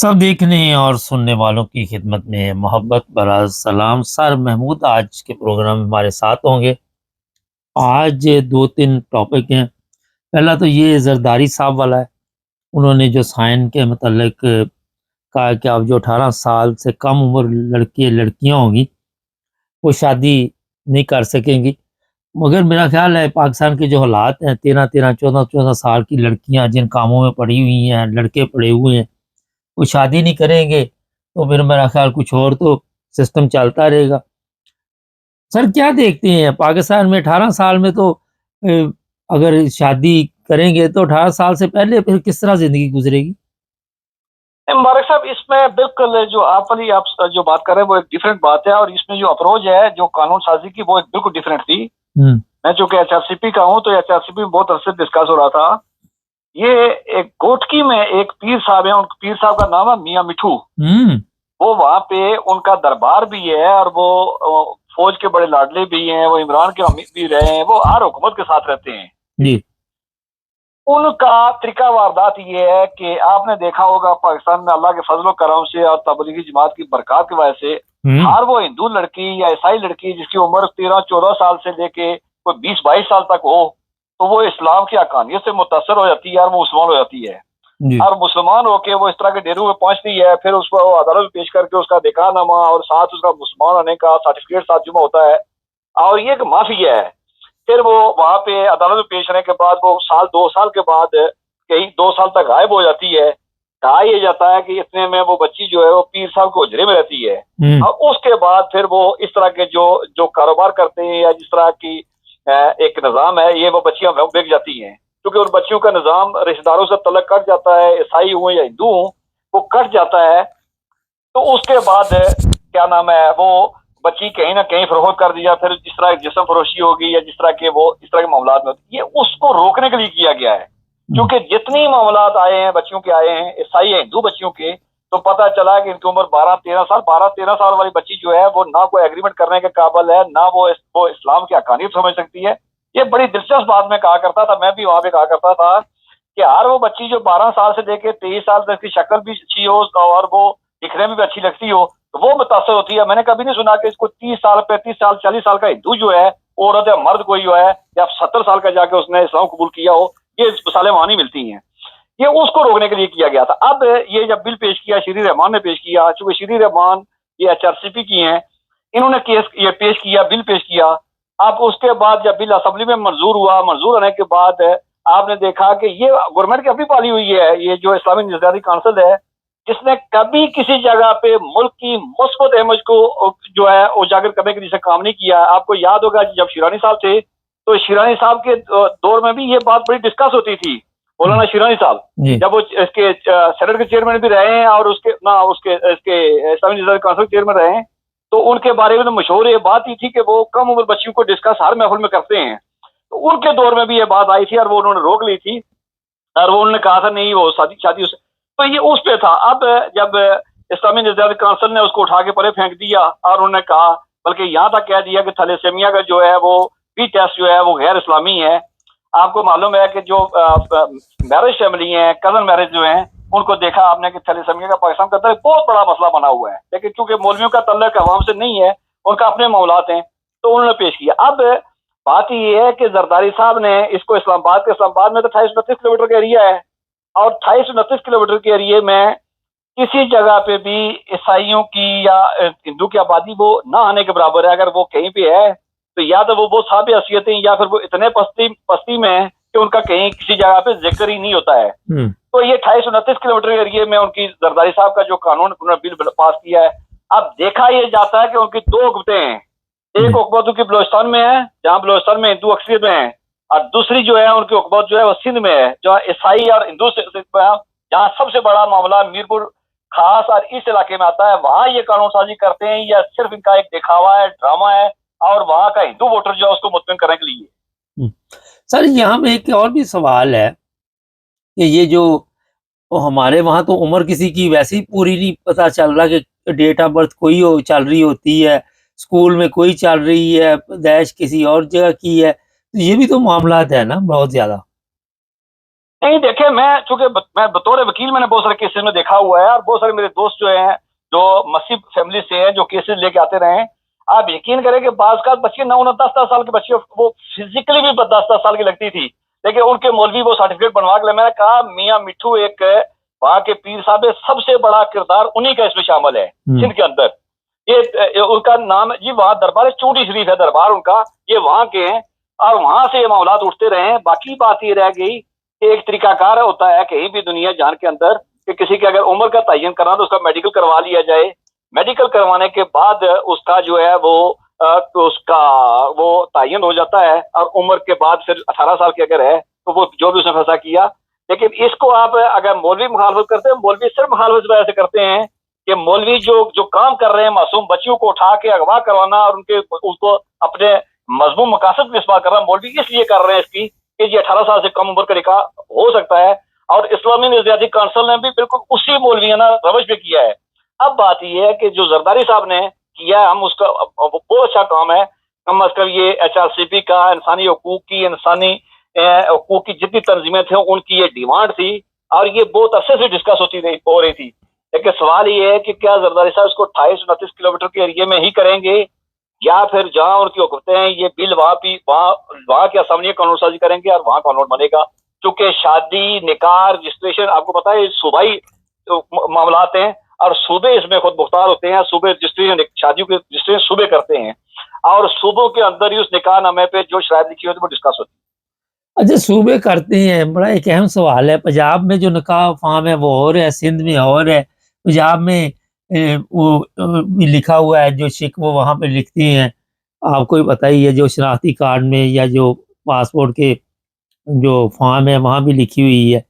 सब देखने और सुनने वालों की खिदमत में मोहब्बत भरा सलाम। सर महमूद आज के प्रोग्राम में हमारे साथ होंगे। आज 2-3 टॉपिक हैं। पहला तो ये ज़रदारी साहब वाला है। उन्होंने जो साइन के मतलब कहा कि अब जो 18 साल से कम उम्र लड़के लड़कियां होंगी वो शादी नहीं कर सकेंगी। मगर मेरा ख्याल है पाकिस्तान के जो हालात हैं, 13-13 14-14 साल की लड़कियां जिन कामों में पड़ी हुई हैं, लड़के पड़े हुए हैं, वो शादी नहीं करेंगे तो फिर मेरा ख्याल कुछ और तो सिस्टम चलता रहेगा। सर क्या देखते हैं पाकिस्तान में 18 साल में तो अगर शादी करेंगे तो 18 साल से पहले फिर किस तरह ज़िंदगी गुज़रेगी? मुबारक साहब, इसमें बिल्कुल जो आप वाली आप जो बात कर रहे हैं वो एक डिफरेंट बात है, और इसमें जो अप्रोच है जो कानून साजी की वो एक बिल्कुल डिफरेंट थी। मैं चूंकि एचआरसीपी का हूं तो एचआरसीपी में बहुत अरसे डिस्कस हो रहा था। ये एक कोटकी में एक पीर साहब है, उन पीर साहब का नाम है मियां मिठू। वो वहां पे उनका दरबार भी है, और वो फौज के बड़े लाडले भी हैं, वो इमरान के अमीर भी रहे हैं, वो हर हुकूमत के साथ रहते हैं जी। उनका तरीका वारदात ये है कि आपने देखा होगा पाकिस्तान में अल्लाह के फजलो करम से और तबलीगी जमात की बरकत की वजह से हर वो हिंदू लड़की या ईसाई लड़की जिसकी उम्र 13-14 साल से लेके कोई 20-22 साल तक हो, तो वो इस्लाम की हकानियत से मुतासर हो जाती है और वो मुसलमान हो जाती है। और मुसलमान होके वो इस तरह के डेरू में पहुंचती है, फिर उसको अदालत में पेश करके उसका निकाहनामा और साथ उसका मुसलमान होने का सर्टिफिकेट साथ जमा होता है। और ये एक माफिया है। फिर वो वहां पे अदालत में पेश होने के बाद वो 1-2 साल के बाद कहीं 2 साल तक गायब हो जाती है। कहा यह जाता है कि इतने में वो बच्ची जो है वो पीर साहब के उजरे में रहती है। और उसके बाद फिर वो इस तरह के जो जो कारोबार करते हैं या जिस तरह की एक निज़ाम है, ये वो बच्चियां बिक जाती हैं, क्योंकि उन बच्चियों का निज़ाम रिश्तेदारों से तलक कट जाता है, ईसाई हुए या हिंदू हों, वो कट जाता है। तो उसके बाद क्या नाम है, वो बच्ची कहीं ना कहीं फरोख्त कर दी, या फिर जिस तरह जिस्म फरोशी होगी या जिस तरह के वो इस तरह के मामला में होती, ये उसको रोकने के लिए किया गया है। क्योंकि जितनी मामला आए हैं बच्चियों के, आए हैं ईसाई या हिंदू बच्चियों के, तो पता चला कि इनकी उम्र 12-13 साल वाली बच्ची जो है वो ना कोई एग्रीमेंट करने के काबिल है, ना वो इस्लाम की हकानियत समझ सकती है। ये बड़ी दिलचस्प बात मैं कहा करता था, मैं भी वहां पे कहा करता था कि हर वो बच्ची जो 12 साल से लेकर 23 साल तक की शक्ल भी अच्छी हो और वो दिखने में भी अच्छी लगती हो, तो वो मुतासर होती है। मैंने कभी नहीं सुना कि इसको 30 साल 35 साल 40 साल का हिंदू जो है, औरत या मर्द कोई जो है, या 70 साल का जाके उसने इस्लाम कबूल किया हो, ये मिसालें वहां नहीं मिलती हैं। ये उसको रोकने के लिए किया गया था। अब ये जब बिल पेश किया, शीरी रहमान ने पेश किया, चूंकि शीरी रहमान ये एचआरसीपी की हैं, इन्होंने केस ये पेश किया, बिल पेश किया। अब उसके बाद जब बिल असेंबली में मंजूर हुआ, मंजूर होने के बाद आपने देखा कि ये गवर्नमेंट की अपनी पाली हुई है, ये जो इस्लामी निगरानी काउंसिल है, जिसने कभी किसी जगह पे मुल्क की मुस्बत अहमद को जो है उजागर करने के लिए काम नहीं किया। आपको याद होगा जब शिरानी साहब थे, तो शिरानी साहब के दौर में भी ये बात बड़ी डिस्कस होती थी। मौलाना शिरानी साहब जब वो इसके सेनेट के चेयरमैन भी रहे हैं और उसके ना उसके इसके इस्लामी निगरानी काउंसिल के चेयरमैन रहे हैं, तो उनके बारे में तो मशहूर ये बात ही थी कि वो कम उम्र बच्चियों को डिस्कस हर महफिल में करते हैं। तो उनके दौर में भी ये बात आई थी और वो उन्होंने रोक ली थी, और वो उन्होंने कहा था नहीं वो शादी शादी उस, तो ये उस पे था। अब जब इस्लामी निगरानी काउंसिल ने उसको उठा के परे फेंक दिया और उन्होंने कहा, बल्कि यहाँ तक कह दिया कि थैलेसेमिया का जो है वो भी टेस्ट जो है वो गैर इस्लामी है। आपको मालूम है कि जो मैरिज फैमिली है, कजन मैरिज जो है, उनको देखा आपने कि थैलेसेमिया का पाकिस्तान के अंदर बहुत बड़ा मसला बना हुआ है, लेकिन चूंकि मौलवियों का तल्लक अवाम से नहीं है, उनका अपने मामलात हैं, तो उन्होंने पेश किया। अब बात ये है कि जरदारी साहब ने इसको इस्लामाबाद में तो 28-29 किलोमीटर का एरिया है, और 28-29 किलोमीटर के एरिए में किसी जगह पे भी ईसाइयों की या हिंदू की आबादी वो ना आने के बराबर है। अगर वो कहीं पे है तो या तो वो साहब हसीयतें, या फिर वो इतने पस्ती में है कि उनका कहीं किसी जगह पे जिक्र ही नहीं होता है। तो ये 28-29 किलोमीटर एरिए में उनकी जरदारी साहब का जो कानून उन्होंने बिल पास किया है। अब देखा यह जाता है कि उनकी दो हुकूमतें हैं, एक हुकूमत उनकी बलोचिस्तान में है जहाँ बलोचिस्तान में हिंदू अक्सरियत में है, और दूसरी जो है उनकी हुकूमत जो है वो सिंध में है जहाँ ईसाई और हिंदू से जहाँ सबसे बड़ा मामला मीरपुर खास और इस इलाके में आता है। वहां ये कानून साजी करते हैं या सिर्फ इनका एक दिखावा है, ड्रामा है, और वहां का हिंदू वोटर जो है उसको मुतमिन करने के लिए। सर यहाँ पे एक और भी सवाल है कि ये जो हमारे वहाँ तो उम्र किसी की वैसे ही पूरी नहीं पता चल रहा कि डेट ऑफ बर्थ कोई हो चल रही होती है, स्कूल में कोई चल रही है, पैदाइश किसी और जगह की है, तो ये भी तो मामलात है ना बहुत ज्यादा। नहीं देखे, मैं चूंकि मैं बतौर वकील मैंने बहुत सारे केसेस में देखा हुआ है, और बहुत सारे मेरे दोस्त जो हैं जो मसीह फैमिली से हैं जो केसेस लेके आते रहे हैं, आप यकीन करें कि बाज का बच्चे 9-10 साल के बच्चे, वो फिजिकली भी 10-10 साल की लगती थी, लेकिन उनके मौलवी वो सर्टिफिकेट बनवा के, मैंने कहा मियाँ मिट्ठू एक वहां के पीर साहब है, सबसे बड़ा किरदार उन्हीं का इसमें शामिल है सिंध के अंदर। ये उनका नाम जी, वहां दरबार चूंटी शरीफ है दरबार उनका, ये वहां के हैं, और वहां से ये मामलात उठते रहे हैं। बाकी बात ये रह गई, एक तरीकाकार होता है कहीं भी दुनिया जान के अंदर कि किसी की अगर उम्र का तयन करना तो उसका मेडिकल करवा लिया जाए, मेडिकल करवाने के बाद उसका जो है वो तो उसका वो तयन हो जाता है, और उम्र के बाद फिर 18 साल की अगर है तो वो जो भी उसने फैसला किया। लेकिन इसको आप अगर मौलवी मुखालफत करते हैं, मौलवी सिर्फ मुखालफत इस वजह से करते हैं कि मौलवी जो काम कर रहे हैं, मासूम बच्चियों को उठा के अगवा करवाना और उनके उसको अपने मजमूम मकासद में इस्तेमाल कर रहा है, मौलवी इसलिए कर रहे हैं इसकी कि जी 18 साल से कम उम्र का निकाह हो सकता है। और इस्लामी नजरियाती काउंसिल ने भी बिल्कुल उसी मौलवियाना रवश पे किया है। अब बात यह है कि जो जरदारी साहब ने किया, हम उसका बहुत अच्छा काम है। कम अज कम ये HRCP का इंसानी हकूक की, इंसानी हकूक की जितनी तंजीमें थे उनकी ये डिमांड थी, और ये बहुत अरसे से डिस्कस हो रही थी। लेकिन सवाल ये है कि क्या जरदारी साहब इसको 28-29 किलोमीटर के एरिए में ही करेंगे, या फिर जहां उनकी हुकूमतें हैं ये बिल वहां की असामनी कानून साजी करेंगे और वहां कानून बनेगा। क्योंकि शादी, निकाह, रजिस्ट्रेशन आपको पता है सूबाई मामलात हैं, और सूबे इसमें खुद मुख्तार होते हैं। सूबे रजिस्ट्रेशन, शादियों के रजिस्ट्रेशन सूबे करते हैं, और सूबों के अंदर ही उस निकाह नामे पे जो शराइत लिखी होती है वो डिस्कस होती है। अच्छा, सूबे करते हैं, बड़ा एक अहम सवाल है। पंजाब में जो निकाह फार्म है वो और है, सिंध में और है। पंजाब में वो लिखा हुआ है, जो शिक वो वहाँ पे लिखती हैं, आपको ही पता ही है, जो शनाख्ती कार्ड में या जो पासपोर्ट के जो फॉर्म है वहाँ भी लिखी हुई है,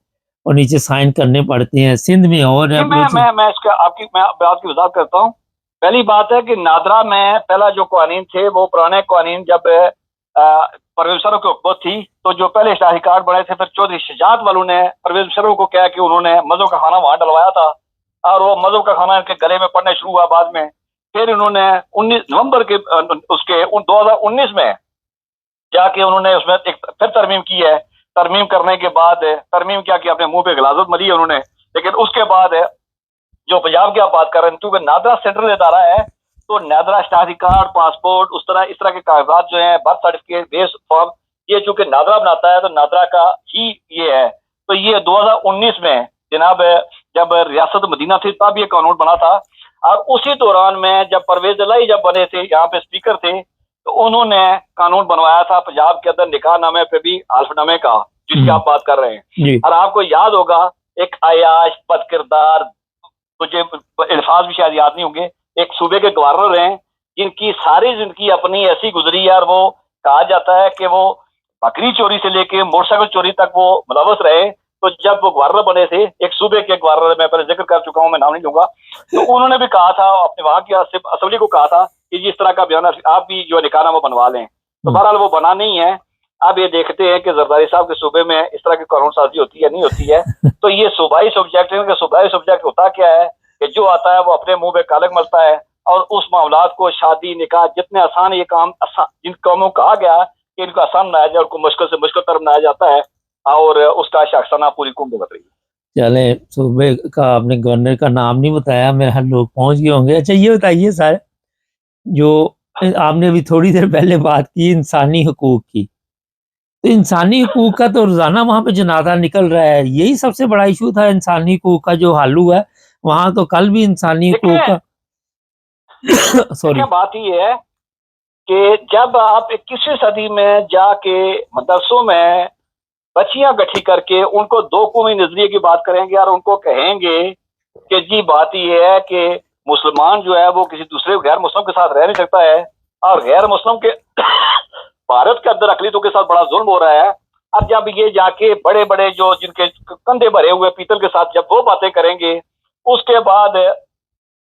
और नीचे साइन करने पड़ते हैं। सिंध में और है मैं इसका मैं आपकी वजाहत करता हूँ। पहली बात है कि नादरा में पहला जो कानून थे वो पुराने कानून जब परवेज मुशर्रफ की हुकूमत थी, तो जो पहले शाही कार्ड बने थे, फिर चौधरी शजात वालों ने परवेज मुशर्रफ को कहा कि उन्होंने मजहब का खाना वहां डलवाया था, और वो मजहब का खाना इनके गले में पड़ना शुरू हुआ बाद में। फिर इन्होंने 19 नवंबर के उसके 2019 में जाके उन्होंने उसमें एक फिर तरमीम की है। तरमीम करने के बाद तरमीम क्या किया, अपने मुंह पे गलाजत मरी है उन्होंने। लेकिन उसके बाद जो पंजाब की आप बात कर रहे हैं, क्योंकि नादरा सेंट्रल इदारा है, तो नादरा शनाख्ती कार्ड, पासपोर्ट, इस तरह के कागजात जो हैं, बर्थ सर्टिफिकेट, बेस फॉर्म, ये चूंकि नादरा बनाता है तो नादरा का ही ये है। तो ये 2019 में जनाब जब रियासत मदीना थी तब ये कानून बना था, और उसी दौरान में जब परवेज इलाही जब बने थे यहाँ पे स्पीकर थे, तो उन्होंने कानून बनवाया था पंजाब के अंदर निकाह नामे पे भी हल्फनामे का, जिसकी आप बात कर रहे हैं। और आपको याद होगा, एक अयाश, बद किरदार, मुझे अल्फाज भी शायद याद नहीं होंगे, एक सूबे के गवर्नर हैं जिनकी सारी जिंदगी अपनी ऐसी गुजरी है, और वो कहा जाता है कि वो बकरी चोरी से लेके मोटरसाइकिल चोरी तक वो मुलवस रहे। तो जब वो गवर्नर बने थे, एक सूबे के गवर्नर, मैं पहले जिक्र कर चुका हूँ, मैं नाम नहीं लूंगा, तो उन्होंने भी कहा था, अपने वहां की असेंबली को कहा था कि जिस तरह का बयान आप भी जो निकाहनामा बनवा लें। तो बहरहाल वो बना नहीं है। अब ये देखते हैं कि जरदारी साहब के सूबे में इस तरह की कानून साजी होती है नहीं होती है। तो ये सूबाई सब्जेक्ट है, सूबाई सब्जेक्ट होता क्या है कि जो आता है वो अपने मुंह पे कालक मलता है, और उस मामलात को, शादी, निकाह, जितने आसान ये काम, जिन कामों कहा गया कि इनको आसान बनाया जाए, उनको मुश्किल से मुश्किल तरफ बनाया जाता है, और उसका शख्साना पूरी कौम भुगत रही है। चले, सूबे का आपने गवर्नर का नाम नहीं बताया, मेरे हर लोग पहुंच गए होंगे। अच्छा, ये बताइए सर, जो आपने अभी थोड़ी देर पहले बात की इंसानी हकूक की, तो इंसानी हकूक का तो रोजाना वहां पे जनाजा निकल रहा है, यही सबसे बड़ा इशू था इंसानी हकूक का जो हल हुआ है वहां। तो कल भी इंसानी हकूक का सॉरी, बात ये है कि जब आप 21वीं सदी में जाके मदरसों में बच्चियां गठी करके उनको दो कौमी नजरिए की बात करेंगे, और उनको कहेंगे कि जी बात ये है कि मुसलमान जो है वो किसी दूसरे गैर मुस्लिम के साथ रह नहीं सकता है, और गैर मुस्लिम के भारत के अंदर अकलीतों के साथ बड़ा जुल्म हो रहा है। अब जब ये जाके बड़े बड़े जो जिनके कंधे भरे हुए पीतल के साथ जब वो बातें करेंगे, उसके बाद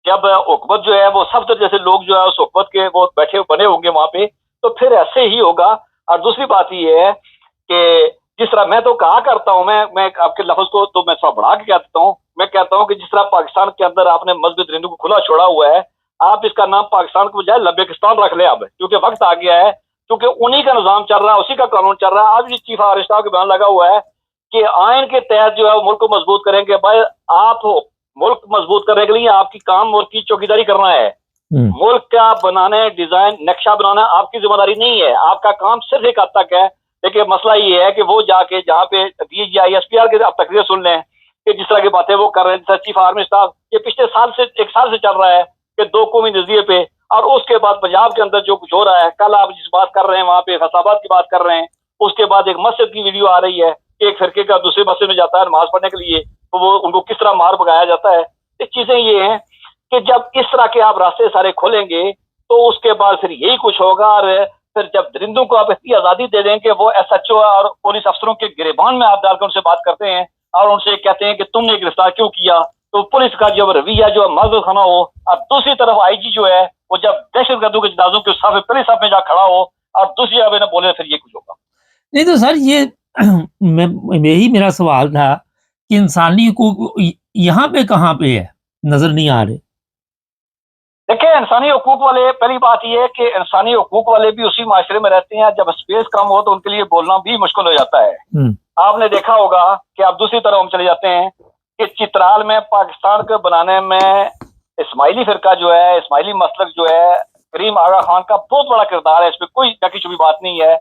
जब हुकूमत जो है वो सब जैसे लोग जो है उस हुकूमत के वो बैठे बने होंगे वहां पे, तो फिर ऐसे ही होगा। और दूसरी बात ये है कि जिस तरह मैं तो कहा करता हूँ, मैं आपके लफ्ज को तो मैं थोड़ा बढ़ा के कहता हूँ, मैं कहता हूँ कि जिस तरह पाकिस्तान के अंदर आपने मस्जिद हिंदू को खुला छोड़ा हुआ है, आप इसका नाम पाकिस्तान के बजाय लबेकिस्तान रख ले अब, क्योंकि वक्त आ गया है, क्योंकि उन्हीं का निजाम चल रहा है, उसी का कानून चल रहा है। आज भी चीफ ऑफ स्टाफ के बयान लगा हुआ है कि आयन के तहत जो है वो मुल्क को मजबूत करेंगे। भाई आप मुल्क मजबूत करने के लिए आपकी काम मुल्क की चौकीदारी करना है, मुल्क का बनाने, डिजाइन, नक्शा बनाना आपकी जिम्मेदारी नहीं है। आपका काम सिर्फ एक हद तक है। लेकिन मसला ये है कि वो जाके जहाँ पे DGI SPR के आप तकरीर सुन लें कि जिस तरह की बातें वो कर रहे हैं, चीफ आर्मी स्टाफ, ये पिछले एक साल से चल रहा है कि 2 कौमी नजरिए पे। और उसके बाद पंजाब के अंदर जो कुछ हो रहा है, कल आप जिस बात कर रहे हैं वहां पे फैसलाबाद की बात कर रहे हैं, उसके बाद एक मस्जिद की वीडियो आ रही है कि एक फिरके का दूसरे मस्जिद में जाता है नमाज पढ़ने के लिए, तो वो उनको किस तरह मार भगाया जाता है। ये चीजें ये हैं कि जब इस तरह के आप रास्ते सारे खोलेंगे तो उसके बाद फिर यही कुछ होगा। और फिर जब दरिंदों को आप इतनी आजादी दे दें कि वो SHO और पुलिस अफसरों के गिरेबान में आप डालकर उनसे बात करते हैं और उनसे कहते हैं कि तुमने गिरफ्तार क्यों किया, तो पुलिस का जब रवैया जो मजबूत खाना हो, और दूसरी तरफ IG जो है वो जब दहशतगर्दों के जनाजों के साथ पहले साथ में जा खड़ा हो और दूसरी जगह ना बोले, फिर ये कुछ होगा। नहीं तो सर ये यही मेरा सवाल था कि इंसानी हकूक यहाँ पे कहाँ पे है, नजर नहीं आ रहे। देखिए इंसानी हकूक वाले, पहली बात यह है कि इंसानी हकूक वाले भी उसी माशरे में रहते हैं, जब स्पेस कम हो तो उनके लिए बोलना भी मुश्किल हो जाता है। आपने देखा होगा कि आप दूसरी तरफ हम चले जाते हैं कि चित्राल में पाकिस्तान को बनाने में इस्माइली फिरका जो है, इस्माइली मसलक जो है, करीम आगा खान का बहुत बड़ा किरदार है, इसमें कोई भी बात नहीं है।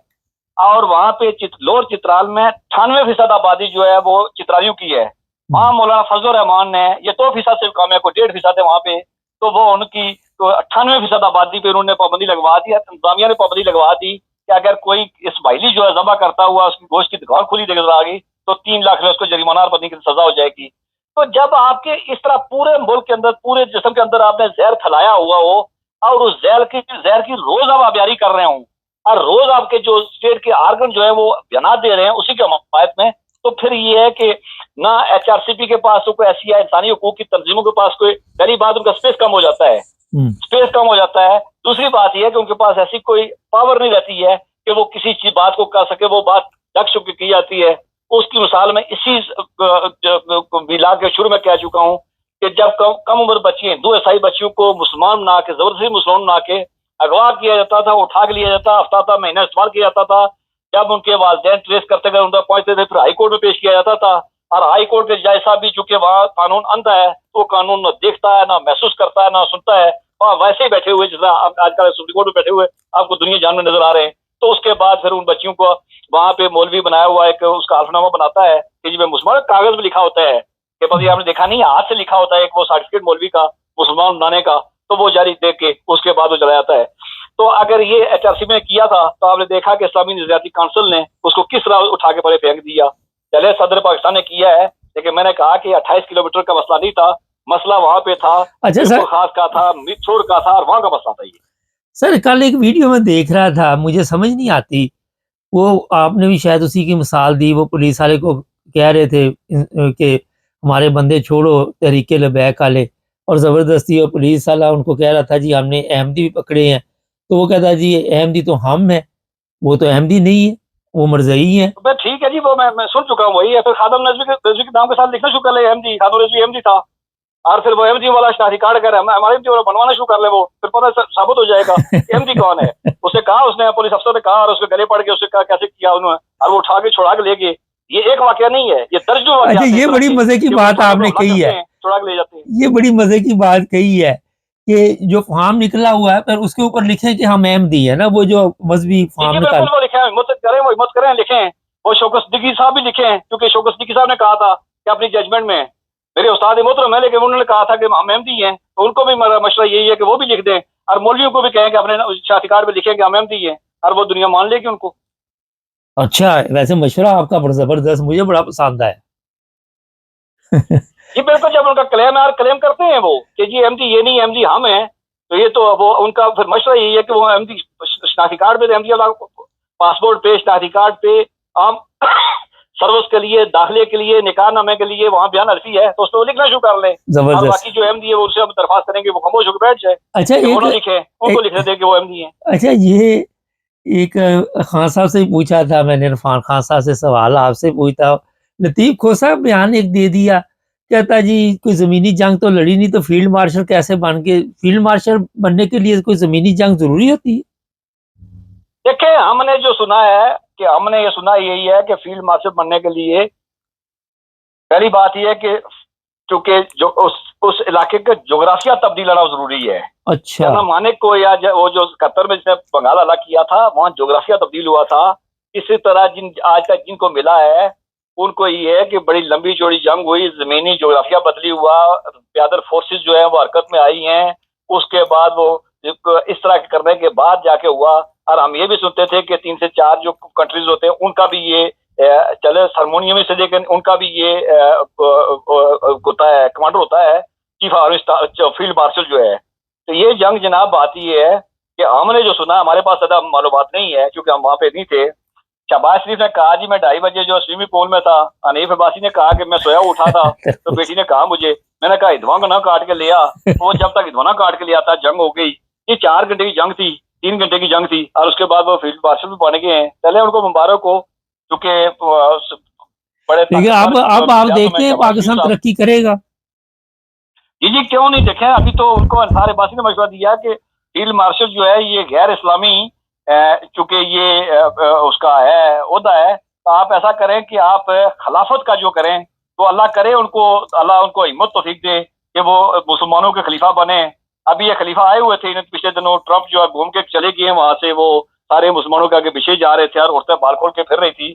और वहां पे लोअर चित्राल में 98% आबादी जो है वो चित्रालियों की है। वहां मौलाना फजल रहमान ने, ये 2% से कम है, कोई 1.5% है वहां पे, तो वो उनकी तो 98% आबादी पे उन्होंने पाबंदी लगवा दी, इंतजामिया ने पाबंदी लगवा दी कि अगर कोई इस्माइली जो है जमा करता हुआ उसकी गोश्त की दुकान खुली नजर आ गई तो 3 लाख में उसको जरिमाना और बंदी की सजा हो जाएगी। तो जब आपके इस तरह पूरे मुल्क के अंदर, पूरे जिस्म के अंदर आपने जहर फैलाया हुआ हो और उस जहर की रोज आप आबियारी कर रहे हो और रोज आपके जो स्टेट के आर्गन जो है वो बयान दे रहे हैं उसी के हमायत में, तो फिर ये है कि ना HRCP के पास कोई ऐसी इंसानी हकूक की तंजीमों के पास कोई, पहली बात उनका स्पेस कम हो जाता है, स्पेस कम हो जाता है। दूसरी बात यह है कि उनके पास ऐसी कोई पावर नहीं रहती है कि वो किसी चीज बात को कर सके, वो बात लक्ष्य की जाती है। उसकी मिसाल में इसी विला के शुरू में कह चुका हूँ कि जब कम उम्र बच्ची, हिंदू ईसाई बच्चियों को मुसलमान बना के, जबरदस्ती मुसलमान बना के अगवा किया जाता था, उठा के लिया जाता, हफ्ता महीना इस्तेमाल किया जाता था। जब उनके वालिदैन ट्रेस करते गए, उन तक पहुंचते थे, फिर हाई कोर्ट में पेश किया जाता था। और हाई कोर्ट के जज साहब भी चूंकि वहाँ कानून अंधा है, तो कानून न देखता है, ना महसूस करता है, ना सुनता है, वहाँ वैसे ही बैठे हुए जैसा आजकल सुप्रीम कोर्ट में बैठे हुए आपको दुनिया जान में नजर आ रहे हैं। तो उसके बाद फिर उन बच्चियों को वहां पे मौलवी बनाया हुआ है कि उसका हल्फनामा बनाता है कि जी मैं मुसलमान, कागज में लिखा होता है कि बस, आपने देखा नहीं, हाथ से लिखा होता है एक वो सर्टिफिकेट मौलवी का मुसलमान बनाने का, तो वो जारी देख के उसके बाद वो चला जाता है। तो अगर ये HRCP में किया था तो आपने देखा कि इस्लामी नजरियाती काउंसिल ने उसको किस तरह उठा के परे फेंक दिया। चले सदर पाकिस्तान ने किया है, लेकिन मैंने कहा कि 28 किलोमीटर का मसला नहीं था, मसला वहां पे था, अच्छा सर, खास का था, मिरछोड़ का था, और वहां का मसला था ये। सर कल एक वीडियो में देख रहा था, मुझे समझ नहीं आती, वो आपने भी शायद उसी की मिसाल दी, वो पुलिस वाले को कह रहे थे कि हमारे बंदे छोड़ो, तहरीके लबैक वाले, और ज़बरदस्ती, और पुलिस वाला उनको कह रहा था जी हमने अहमदी भी पकड़े हैं, तो वो कहता जी अहमदी तो हम है, वो तो अहमदी नहीं है, वो मरज़ई है। तो ठीक है जी, वो मैं सुन चुका हूँ, वही है। फिर खादम नजवी के नाम के साथ लिखना शुरू कर ले, अहमदी, खादम नजवी अहमदी था, और फिर वो अहमदी वाला शनाख्ती कार्ड अगर हमारे अहमदी वाला बनवाना शुरू कर ले, वो फिर पता साबित हो जाएगा अहमदी कौन है। उसने कहा, उसने पुलिस अफसर ने कहा, और उसके गले पड़ के उसने कहा कैसे किया उन्होंने, और वो उठा के छुड़ा के ले गए। ये एक वाकया नहीं है, ये दर्जनों वाकया। अच्छा, ये बड़ी मजे की बात आपने कही है, छुड़ा के ले जाते हैं। ये बड़ी मजे की बात कही है कि जो फार्म निकला हुआ है, पर उसके ऊपर लिखे कि हम अहमदी है ना, वो जो मजहबी फार्म निकाल, बिल्कुल वो लिखे हैं, मुझसे करें वो हिम्मत करें लिखें। वो शौकत सिद्दीकी साहब भी लिखे हैं, क्योंकि शौकत सिद्दीकी साहब ने कहा था कि अपनी जजमेंट में, मेरे उस्ताद मोहतरम है, लेकिन उन्होंने कहा था कि हम अहमदी हैं, तो उनको भी मशवरा यही है कि वो भी लिख दें, और मौलवियों को भी कहें कि अपने शनाख्ती कार्ड में लिखें कि हम अहमदी हैं, और वो दुनिया मान लेगी उनको। अच्छा, वैसे मशवरा आपका बड़ा जबरदस्त, मुझे बड़ा पसंद आया। जी बिल्कुल, जब उनका क्लेम करते हैं वो कि जी अहमदी ये नहीं, अहमदी हम हैं, तो ये तो वो उनका फिर मशवरा यही है कि वो अहमदी शनाख्ती कार्ड पे, अहमदी वाला पासपोर्ट पे, शनाख्ती कार्ड पे, आम सर्विस के लिए, दाखिले के लिए, निकाहनामे के लिए वहाँ बयान हल्फी है, तो उसको लिखना शुरू कर लें। और बाकी जो अहमदी है वो उससे हम दरख्वास्त करेंगे वो खामोश होकर बैठ जाए। अच्छा, वो लिखे, उनको लिखने दें कि वो अहमदी है। अच्छा, ये एक खान साहब से पूछा था मैंने, इरफान खान साहब से सवाल आपसे पूछता, लतीफ खोसा बयान एक दे दिया, कहता जी कोई ज़मीनी जंग तो लड़ी नहीं, तो फील्ड मार्शल कैसे बन के, फील्ड मार्शल बनने के लिए कोई ज़मीनी जंग जरूरी होती है? देखिए हमने जो सुना है कि हमने ये सुना यही है कि फील्ड मार्शल बनने के लिए पहली बात यह है कि चूंकि जो उस इलाके का जोग्राफिया तब्दील होना जरूरी है। अच्छा। ना माने को या वो जो 71 में जिसने बंगाल अलग किया था वहां जोग्राफिया तब्दील हुआ था। इसी तरह जिन आज तक जिनको मिला है उनको ये है कि बड़ी लंबी चौड़ी जंग हुई, जमीनी जोग्राफिया बदली हुआ, प्यादल फोर्सेस जो है वो हरकत में आई हैं, उसके बाद वो इस तरह के करने के बाद जाके हुआ। और हम ये भी सुनते थे कि 3 से 4 जो कंट्रीज होते हैं उनका भी ये चले हारमोनियम से, लेकिन उनका भी ये होता है, कमांडर होता है चीफ आर्मी फील्ड मार्शल जो है। तो ये जंग जनाब बात ये है कि हमने जो सुना, हमारे पास ज्यादा मालूमात नहीं है क्योंकि हम वहां पे नहीं थे। शहबाज शरीफ ने कहा जी मैं 2:30 बजे जो स्विमिंग पूल में था। हनीफ अब्बासी ने कहा कि मैं सोया उठा था। तो बेटी ने कहा मुझे, मैंने कहा इधवा को ना काट के लिया। वो जब तक इधवा ना काट के लिया था जंग हो गई। ये 4 घंटे की जंग थी, 3 घंटे की जंग थी, और उसके बाद वो फील्ड मार्शल भी बन गए हैं। चले उनको मुबारक हो, क्योंकि बड़े लेकिन अब आप देखते हैं पाकिस्तान तरक्की करेगा। जी जी क्यों नहीं देखें। अभी तो उनको अंसार अब्बासी ने मशवरा दिया कि फील्ड मार्शल जो है ये गैर इस्लामी, चूंकि ये उसका है ओहदा है, तो आप ऐसा करें कि आप खिलाफत का जो करें तो अल्लाह करे अल्लाह उनको हिम्मत तौफीक दे कि वो मुसलमानों के खलीफा बने। अभी ये खलीफा आए हुए थे पिछले दिनों, ट्रंप जो है घूम के चले गए वहां से, वो सारे मुसलमानों के आगे पीछे जा रहे थे और औरतें बाल खोल के फिर रही थी।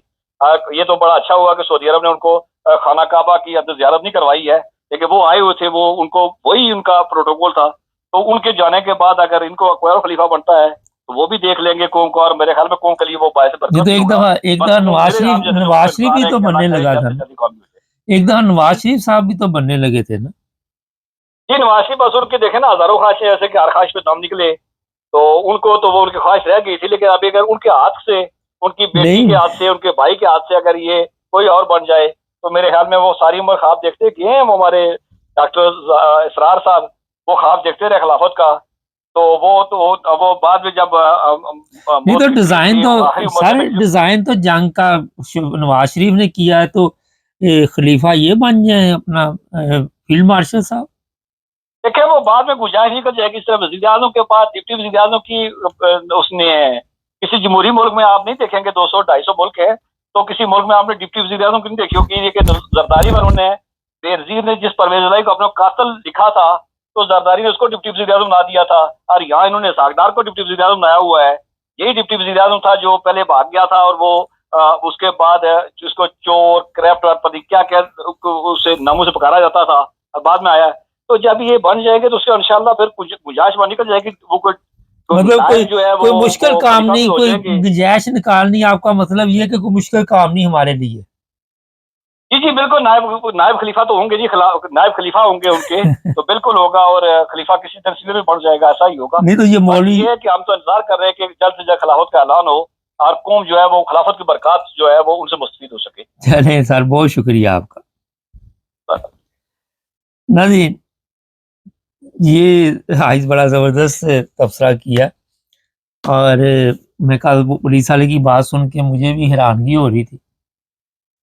ये तो बड़ा अच्छा हुआ कि सऊदी अरब ने उनको खाना काबा की ज़ियारत नहीं करवाई है, लेकिन वो आए हुए थे, वो उनको वही उनका प्रोटोकॉल था। तो उनके जाने के बाद अगर इनको कोई और खलीफा बनता है तो वो भी देख लेंगे कौम को, और मेरे ख्याल में कौम के लिए वो बायस ये तो एक दफा नवाज शरीफ भी तो बनने लगा था ना। एक दफा नवाज शरीफ साहब भी तो बनने लगे थे ना। जी नवाज शरीफ बस उनके देखे ना हजारों ख्वाहिशें, जैसे कि हर ख्वाहिश पे नाम निकले तो उनको तो वो उनकी ख्वाहिश रह गई थी। लेकिन अभी अगर उनके हाथ से, उनकी बेटी के हाथ से, उनके भाई के हाथ से अगर ये कोई और बन जाए तो मेरे ख्याल में वो सारी उम्र ख्वाब देखते गए हैं। वो हमारे डॉक्टर इसरार साहब वो ख्वाब देखते रहे खिलाफत का। तो वो बाद में जब नहीं तो डिजाइन तो जंग का नवाज शरीफ ने किया है, तो खलीफा ये बन जाए अपना फील्ड मार्शल साहब। देखिए वो बाद में गुंजाइश नहीं कर जाएगी। सिर्फ वज़ीर आज़म के पास, डिप्टी वज़ीर आज़म की उसने किसी जमहूरी मुल्क में आप नहीं देखेंगे 200-250 मुल्क है, तो किसी मुल्क में आपने डिप्टी वज़ीर आज़म की नहीं देखी होगी कि जरदारी पर उन्होंने बेनज़ीर ने जिस परवेज इलाही को अपना कातिल लिखा था तो जरदारी ने उसको डिप्टी वज़ीर आज़म बना दिया था, और यहाँ इन्होंने सागदार को डिप्टी वज़ीर आज़म बनाया हुआ है। यही डिप्टी वज़ीर आज़म था जो पहले भाग गया था और वो उसके बाद जिसको चोर, क्रैप्ट और पता क्या क्या उसे नामों से पुकारा जाता था, बाद में आया। तो जब ये बन जाएंगे तो उसके इंशाल्लाह फिर कुछ गुंजाइश बन निकल जाएगी। वो मतलब कोई जो है कोई मुश्किल काम नहीं, कोई गुंजाइश निकालनी। आपका मतलब ये है कि कोई मुश्किल काम नहीं हमारे लिए। जी जी बिल्कुल, नायब खलीफा तो होंगे जी, नायब खलीफा होंगे उनके तो बिल्कुल होगा, और खलीफा किसी तरीके में बढ़ जाएगा, ऐसा ही होगा। नहीं तो ये मौलवी है कि हम तो इंतजार कर रहे हैं कि जल्द से जल्द खिलाफत का ऐलान हो और कौम जो है वो खिलाफत की बरकत जो है वो उनसे मुस्तफीद हो सके। चले सर, बहुत शुक्रिया आपका। नाज़रीन, ये आज बड़ा ज़बरदस्त तबसरा किया, और मैं कल पुलिस वाले की बात सुन के मुझे भी हैरानगी हो रही थी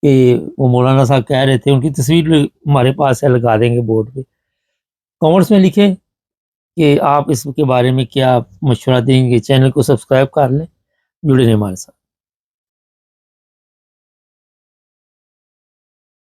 कि वो मौलाना साहब कह रहे थे, उनकी तस्वीर हमारे पास है, लगा देंगे बोर्ड पे। कमेंट्स में लिखें कि आप इसके बारे में क्या मशवरा देंगे। चैनल को सब्सक्राइब कर लें, जुड़े रहें हमारे साथ।